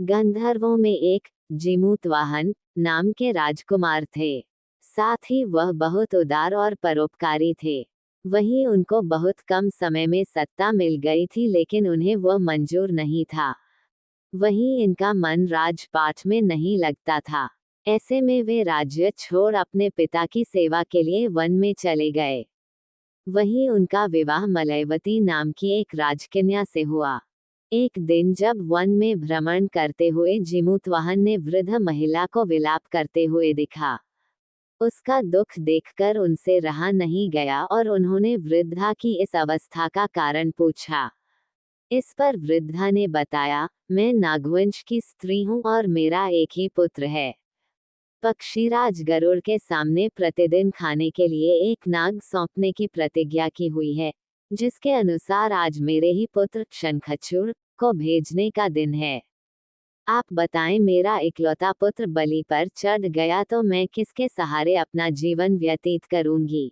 गंधर्वों में एक जिमूतवाहन नाम के राजकुमार थे। साथ ही वह बहुत उदार और परोपकारी थे। वहीं उनको बहुत कम समय में सत्ता मिल गई थी, लेकिन उन्हें वह मंजूर नहीं था। वहीं इनका मन राजपाट में नहीं लगता था। ऐसे में वे राज्य छोड़ अपने पिता की सेवा के लिए वन में चले गए। वहीं उनका विवाह मलयवती नाम की एक राजकन्या से हुआ। एक दिन जब वन में भ्रमण करते हुए जिमूतवाहन ने वृद्ध महिला को विलाप करते हुए देखा। उसका दुख देखकर उनसे रहा नहीं गया और उन्होंने वृद्धा की इस अवस्था का कारण पूछा। इस पर वृद्धा ने बताया, मैं नागवंश की स्त्री हूँ और मेरा एक ही पुत्र है। पक्षीराज गरुड़ के सामने प्रतिदिन खाने के लिए एक नाग सौंपने की प्रतिज्ञा की हुई है, जिसके अनुसार आज मेरे ही पुत्र शंखचूड़ को भेजने का दिन है। आप बताएं, मेरा इकलौता पुत्र बलि पर चढ़ गया तो मैं किसके सहारे अपना जीवन व्यतीत करूंगी।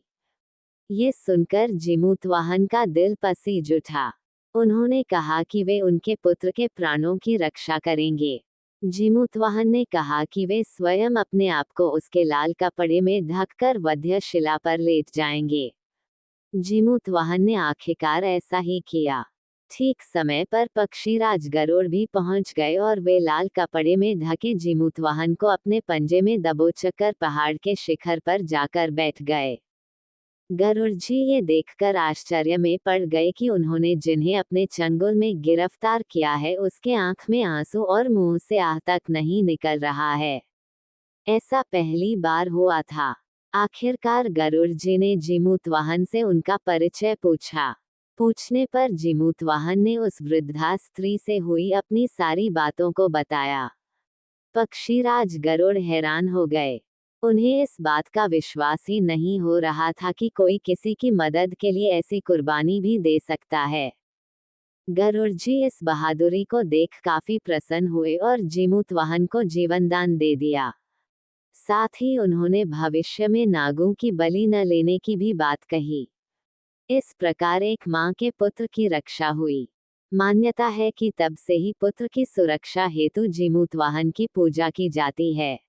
ये सुनकर जिमूतवाहन का दिल पसीज उठा। उन्होंने कहा कि वे उनके पुत्र के प्राणों की रक्षा करेंगे। जिमूतवाहन ने कहा कि वे स्वयं अपने आप को उसके लाल कपड़े में ढककर वध्य शिला पर लेट जाएंगे। जिमूतवाहन ने आखिरकार ऐसा ही किया। ठीक समय पर पक्षीराज गरुड़ भी पहुंच गए और वे लाल कपड़े में ढके जिमूतवाहन को अपने पंजे में दबोचकर पहाड़ के शिखर पर जाकर बैठ गए। गरुड़ जी ये देखकर आश्चर्य में पड़ गए कि उन्होंने जिन्हें अपने चंगुल में गिरफ्तार किया है उसके आंख में आंसू और मुंह से आह तक नहीं निकल रहा है। ऐसा पहली बार हुआ था। आखिरकार गरुड़ जी ने जिमूतवाहन से उनका परिचय पूछा। पूछने पर जिमूतवाहन ने उस वृद्धा स्त्री से हुई अपनी सारी बातों को बताया। पक्षीराज गरुड़ हैरान हो गए। उन्हें इस बात का विश्वास ही नहीं हो रहा था कि कोई किसी की मदद के लिए ऐसी कुर्बानी भी दे सकता है। गरुड़ जी इस बहादुरी को देख काफी प्रसन्न हुए और जिमूतवाहन को जीवनदान दे दिया। साथ ही उन्होंने भविष्य में नागों की बलि न लेने की भी बात कही। इस प्रकार एक मां के पुत्र की रक्षा हुई। मान्यता है कि तब से ही पुत्र की सुरक्षा हेतु जिमूतवाहन की पूजा की जाती है।